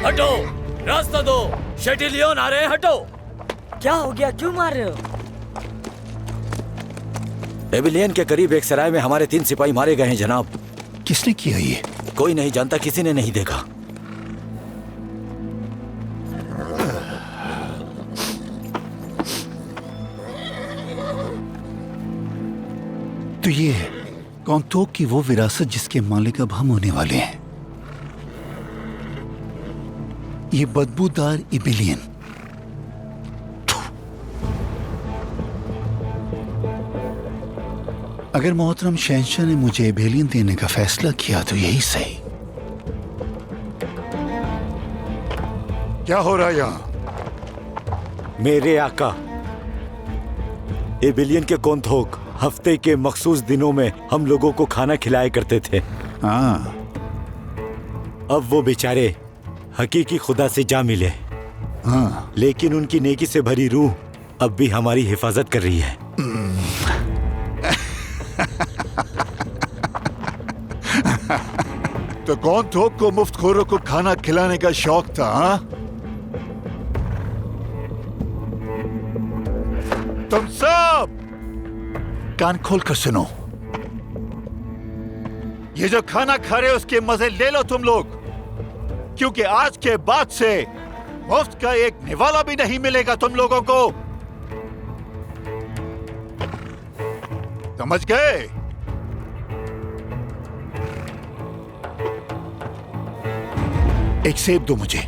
हटो, रास्ता दो। शेटिलियन आ रहे हैं, हटो। क्या हो गया, क्यों मार रहे हो? एबिलियन के करीब एक सराय में हमारे 3 सिपाही मारे गए हैं जनाब। किसने किया ये? कोई नहीं जानता, किसी ने नहीं देखा। तो ये कॉन्टोक की वो विरासत जिसके मालिक अब हम होने वाले हैं। ये बदबूदार एबिलियन। अगर मोहतरम शहंशाह ने मुझे एबिलियन देने का फैसला किया तो यही सही। क्या हो रहा है यहाँ? मेरे आका एबिलियन के कॉन्टोक हफ्ते के मखसूस दिनों में हम लोगों को खाना खिलाया करते थे। हाँ। अब वो बेचारे हकीकी खुदा से जा मिले। हाँ। लेकिन उनकी नेकी से भरी रूह अब भी हमारी हिफाजत कर रही है। तो कॉन्टोक को मुफ्तखोरों को खाना खिलाने का शौक था, हाँ? तुम सब कान खोल कर सुनो। ये जो खाना खा रहे हो उसके मजे ले लो तुम लोग, क्योंकि आज के बाद से मुफ्त का एक निवाला भी नहीं मिलेगा तुम लोगों को। समझ गए? एक सेब दो मुझे।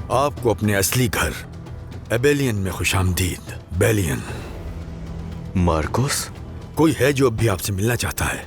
आपको अपने असली घर एबेलियन में खुशामदीद। बेलियन। मार्कोस? कोई है जो अब भी आपसे मिलना चाहता है?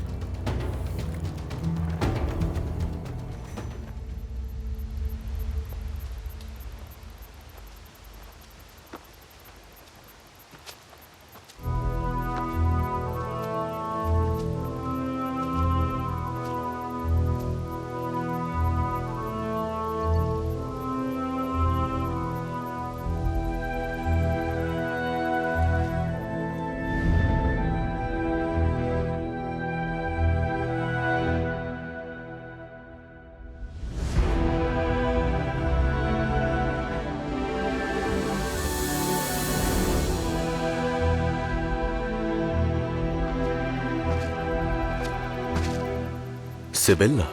सिबिल्ला।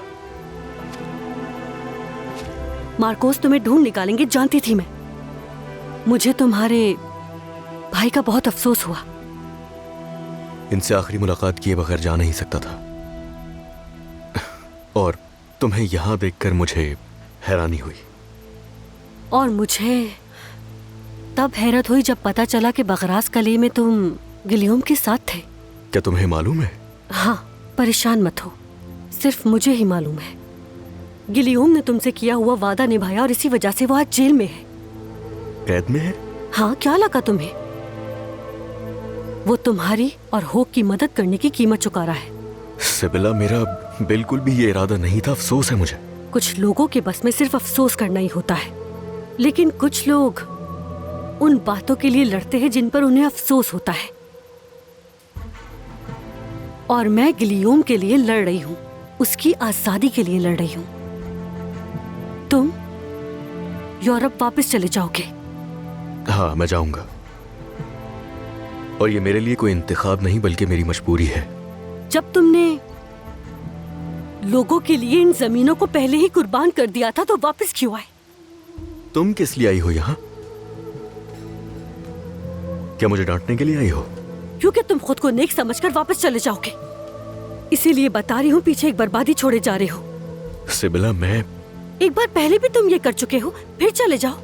मार्कोस तुम्हें ढूंढ निकालेंगे जानती थी मैं। मुझे तुम्हारे भाई का बहुत अफसोस हुआ। इनसे आखिरी मुलाकात किए बगैर जा नहीं सकता था, और तुम्हें यहां देखकर मुझे हैरानी हुई। और मुझे तब हैरत हुई जब पता चला कि बगरास कली में तुम गिलियम के साथ थे। क्या तुम्हें मालूम है? हाँ, परेशान मत हो, सिर्फ मुझे ही मालूम है। गिलियम ने तुमसे किया हुआ वादा निभाया और इसी वजह से वो आज जेल में है। कैद में है? हाँ, क्या लगा तुम्हें? वो तुम्हारी और होक की मदद करने की कीमत चुका रहा है। सिबिल्ला, मेरा बिल्कुल भी ये इरादा नहीं था। अफसोस है मुझे। कुछ लोगों के बस में सिर्फ अफसोस करना ही होता है, लेकिन कुछ लोग उन बातों के लिए लड़ते हैं जिन पर उन्हें अफसोस होता है। और मैं गिलियम के लिए लड़ रही हूँ, उसकी आजादी के लिए लड़ रही हूँ। तुम यूरोप वापस चले जाओगे? हाँ, मैं जाऊंगा, और ये मेरे लिए कोई इंतखाब नहीं बल्कि मेरी मजबूरी है। जब तुमने लोगों के लिए इन जमीनों को पहले ही कुर्बान कर दिया था तो वापस क्यों आए? तुम किस लिए आई हो यहाँ? क्या मुझे डांटने के लिए आई हो? क्योंकि तुम खुद को नेक समझकर वापस चले जाओगे, इसीलिए बता रही हूँ पीछे एक बर्बादी छोड़े जा रहे हो। सिबिल्ला, मैं एक बार पहले भी तुम ये कर चुके हो, फिर चले जाओ,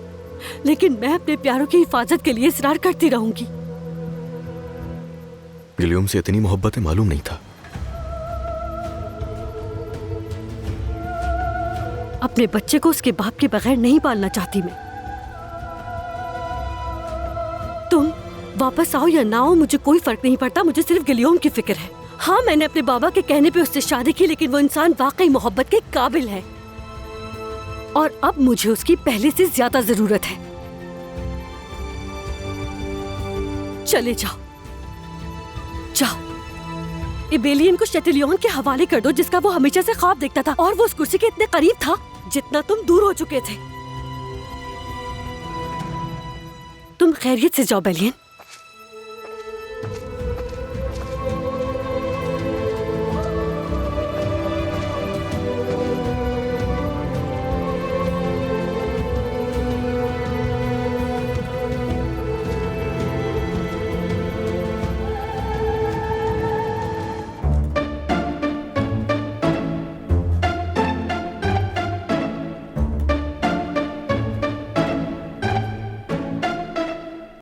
लेकिन मैं अपने प्यारों की हिफाजत के लिए इसरार करती रहूंगी। गिलियम से इतनी मोहब्बत है, मालूम नहीं था। अपने बच्चे को उसके बाप के बगैर नहीं पालना चाहती मैं। तुम वापस आओ या ना आओ, मुझे कोई फर्क नहीं पड़ता, मुझे सिर्फ गिलियम की फिक्र है। हाँ, मैंने अपने बाबा के कहने पे उससे शादी की, लेकिन वो इंसान वाकई मोहब्बत के काबिल है और अब मुझे उसकी पहले से ज्यादा जरूरत है। चले जाओ, जाओ। एबेलियन को शेटिलियन के हवाले कर दो, जिसका वो हमेशा से ख्वाब देखता था, और वो उस कुर्सी के इतने करीब था जितना तुम दूर हो चुके थे। तुम खैरियत से जाओ बेलियन।